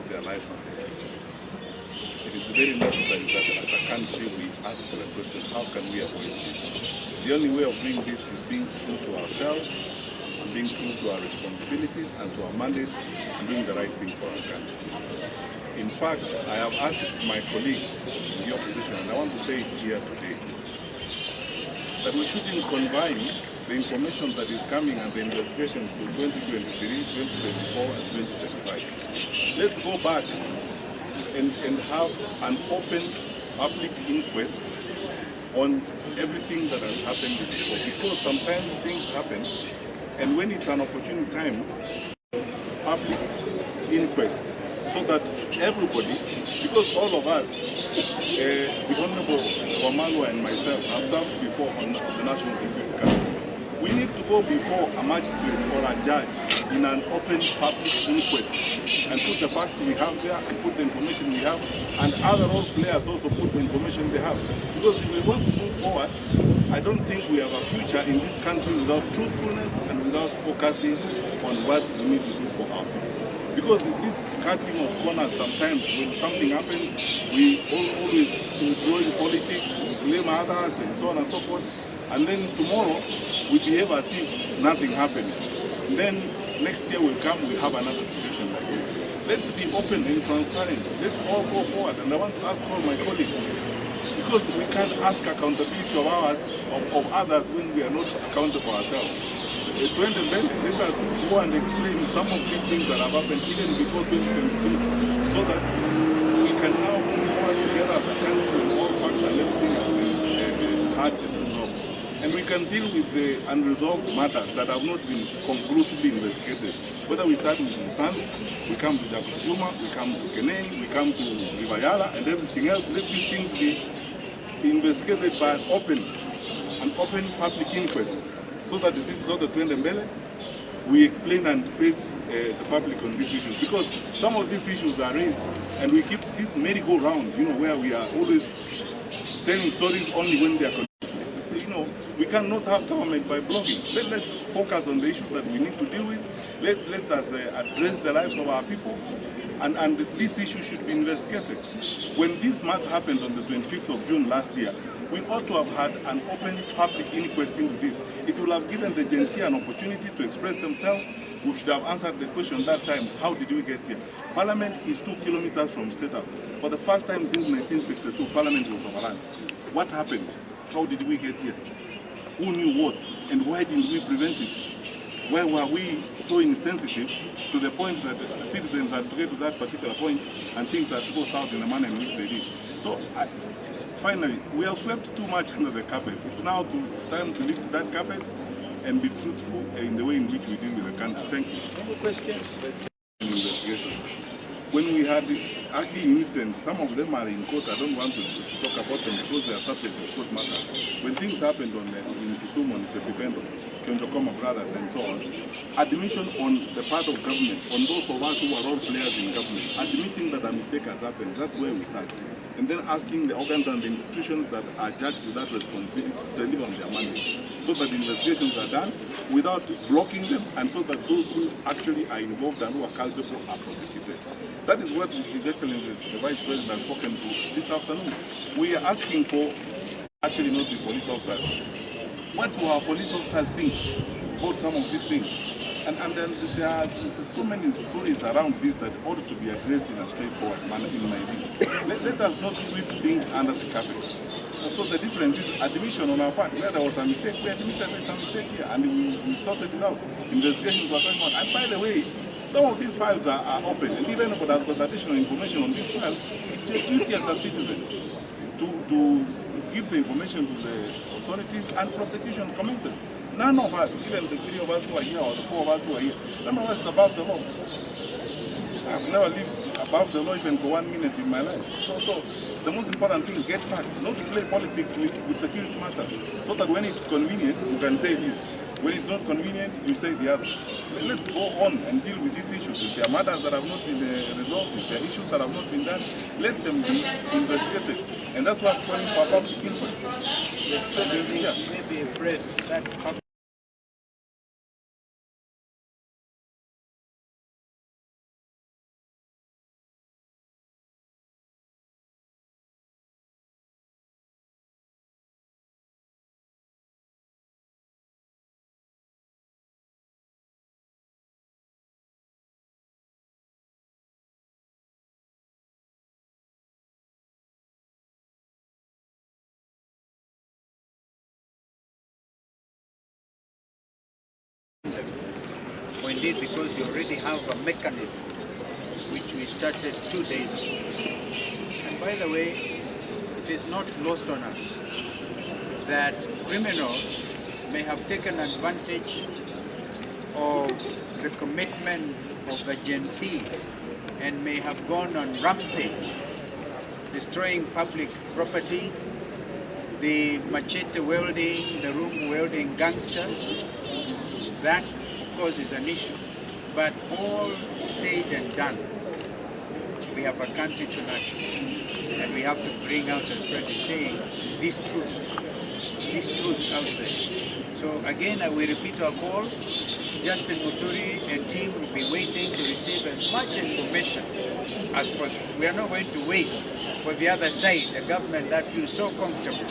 their lives and their future. It is very necessary that as a country we ask the question, how can we avoid this? The only way of doing this is being true to ourselves and being true to our responsibilities and to our mandates and doing the right thing for our country. In fact, I have asked my colleagues in the opposition, and I want to say it here today, that we shouldn't confine the information that is coming and the investigations to 2023, 2024, and 2025. Let's go back and have an open public inquest on everything that has happened before, because sometimes things happen, and when it's an opportune time, public inquest, so that everybody, because all of us, the Honorable Wamalwa and myself have served before on the National Security Council. We need to go before a magistrate or a judge in an open public inquest and put the facts we have there and put the information we have, and other role players also put the information they have. Because if we want to move forward, I don't think we have a future in this country without truthfulness and without focusing on what we need to do for our people. Because this cutting of corners, sometimes when something happens, we always enjoy politics, we blame others and so on and so forth. And then tomorrow, we behave as if nothing happened. Then next year will come, we have another situation like this. Let's be open and transparent. Let's all go forward. And I want to ask all my colleagues, because we can't ask accountability of others when we are not accountable ourselves. Let us go and explain some of these things that have happened even before 2023, so that we can now move forward together as a country with all facts and everything has been had and resolved. And we can deal with the unresolved matters that have not been conclusively investigated. Whether we start with Msando, we come to Jacob Juma, we come to Kenei, we come to River Yala and everything else. Let these things be investigated by an open public inquest, so that this is all the Twendembele, we explain and face the public on these issues. Because some of these issues are raised and we keep this merry-go-round, where we are always telling stories only when they are connected. We cannot have government by blocking. Let's focus on the issues that we need to deal with. Let us address the lives of our people, and this issue should be investigated. When this matter happened on the 25th of June last year, we ought to have had an open public inquest into this. It will have given the Gen Z an opportunity to express themselves. We should have answered the question that time, how did we get here? Parliament is 2 kilometers from State House. For the first time since 1962, Parliament was overrun. What happened? How did we get here? Who knew what? And why didn't we prevent it? Why were we so insensitive to the point that citizens had to get to that particular point and things had to go south in the manner in which they did? So, finally, we have swept too much under the carpet. It's now time to lift that carpet and be truthful in the way in which we deal with the country. Thank you. Any questions? Investigation. When we had ugly incidents, some of them are in court. I don't want to talk about them because they are subject to court matter. When things happened in Kisumu, on Kipyegon, Kenei brothers and so on, admission on the part of government, on those of us who are role players in government, admitting that a mistake has happened, that's where we start. And then asking the organs and the institutions that are judged with that responsibility to deliver on their mandate, so that the investigations are done without blocking them, and so that those who actually are involved and who are culpable are prosecuted. That is what His Excellency, the Vice President, has spoken to this afternoon. We are asking for actually not the police officers. What do our police officers think about some of these things? And then there are so many stories around this that ought to be addressed in a straightforward manner, in my view. Let us not sweep things under the carpet. So the difference is admission on our part. Where there was a mistake, we admitted there's a mistake here, and we sorted it out. Investigations were going on. And by the way, some of these files are open, and even if there's got additional information on these files, it's your duty as a citizen to give the information to the authorities, and prosecution commences. None of us, even the 3 of us who are here or the 4 of us who are here, none of us is above the law. I've never lived above the law even for 1 minute in my life. So the most important thing, get facts, not to play politics with security matters, so that when it's convenient, you can say this. When it's not convenient, you say the other. Let's go on and deal with these issues. If there are matters that have not been resolved, if there are issues that have not been done, let them be investigated. And that's what we're calling for public inquest. Yes, maybe afraid that indeed because you already have a mechanism which we started 2 days ago. And by the way, it is not lost on us that criminals may have taken advantage of the commitment of the Gen Z and may have gone on rampage, destroying public property, the machete wielding, the room wielding gangsters. That, of course, is an issue. But all said and done, we have a country to nurture, and we have to bring out, as Fred is saying, these truths out there. So again, I will repeat our call. Justin Muturi and team will be waiting to receive as much information as possible. We are not going to wait for the other side, the government that feels so comfortable,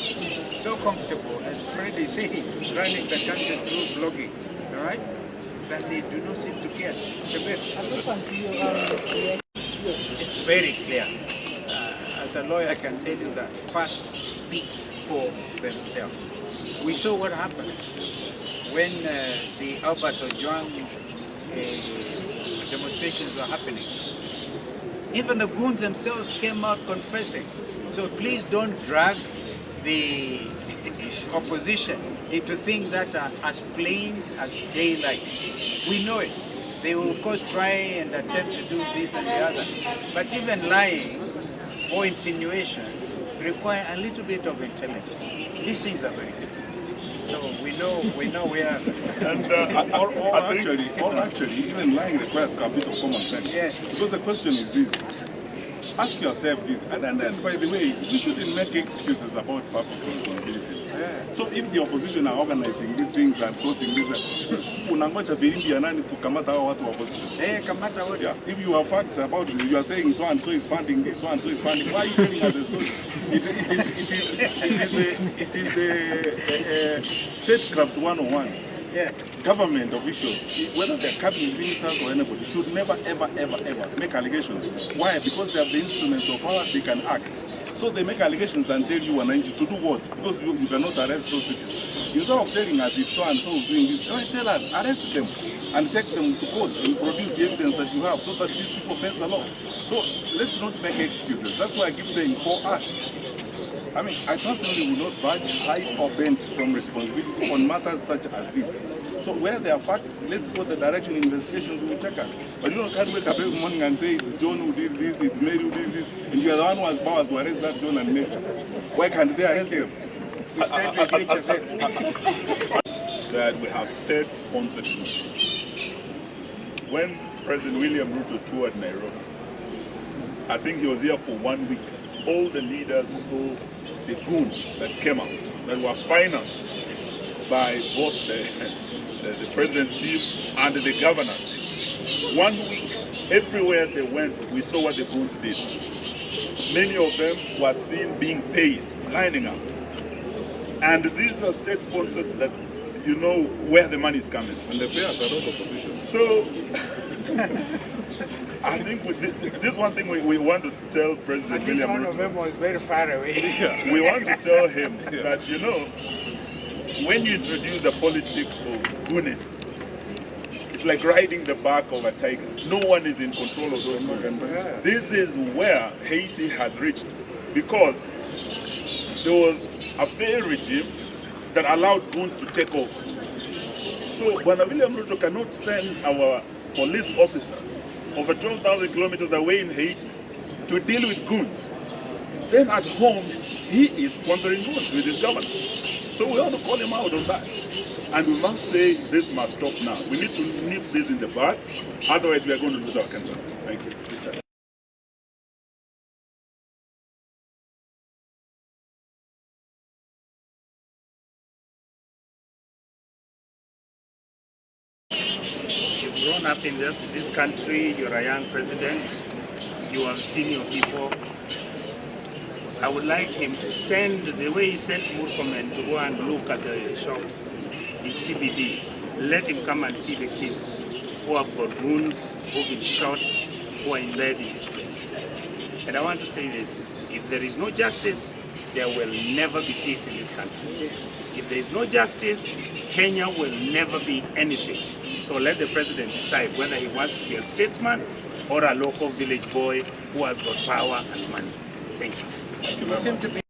as Fred is saying, running the country through blogging, all right? That they do not seem to care. It's very clear. As a lawyer, I can tell you that facts speak for themselves. We saw what happened when the Albert Ojwang demonstrations were happening. Even the goons themselves came out confessing. So please don't drag the opposition into things that are as plain as daylight. We know it. They will of course try and attempt to do this and the other. But even lying or insinuation require a little bit of intelligence. These things are very good. So we know where. And actually, even lying requires a bit of common sense. Yes. Because the question is this: ask yourself this, and then by the way, you shouldn't make excuses about public responsibilities. Yeah. So if the opposition are organizing these things and causing this, unangoja filimbi ya nani kukamata hao watu wa opposition? Kamata wote. Yeah. If you have facts about it, you are saying so and so is funding this, so and so is funding. Why are you telling us a story? It is a statecraft 101. Yeah. Government officials, whether they're cabinet ministers or anybody, should never, ever make allegations. Why? Because they have the instruments of power, they can act. So they make allegations and tell you Wananchi to do what? Because you cannot arrest those people. Instead of telling us it's so and so is doing this, tell us, arrest them and take them to court and produce the evidence that you have so that these people face the law. So let's not make excuses. That's why I keep saying for us. I mean, I personally will not budge high or bend from responsibility on matters such as this. So where there are facts, let's go the direction investigations will check out. But you can't wake up every morning and say it's John who did this, it's Mary who did this, and you are the one who has powers to arrest that John and Mary. Why can't they arrest them? That we have state-sponsored groups. When President William Ruto toured Nairobi, I think he was here for 1 week. All the leaders saw the goons that came out that were financed by both the president's team and the governor's team. 1 week, everywhere they went, we saw what the goons did. Many of them were seen being paid, lining up. And these are state-sponsored that you know where the money is coming from. And the payers are not opposition. So, I think this one thing we want to tell President William Ruto. One of them was very far away. Yeah, we want to tell him that, you know, when you introduce the politics of goodness, it's like riding the back of a tiger. No one is in control of those goons. This is where Haiti has reached because there was a failed regime that allowed goons to take over. So when William Ruto cannot send our police officers over 12,000 kilometers away in Haiti to deal with goons, then at home he is sponsoring goons with his government. So we want to call him out on that. And we must say this must stop now. We need to nip this in the bud, otherwise we are going to lose our country. Thank you. You've grown up in this country, you're a young president, you have seen your people. I would like him to send, the way he sent Murkomen to go and look at the shops in CBD, let him come and see the kids who have got wounds, who have been shot, who are in bed in this place. And I want to say this, if there is no justice, there will never be peace in this country. If there is no justice, Kenya will never be anything. So let the president decide whether he wants to be a statesman or a local village boy who has got power and money. Thank you. Thank you very much.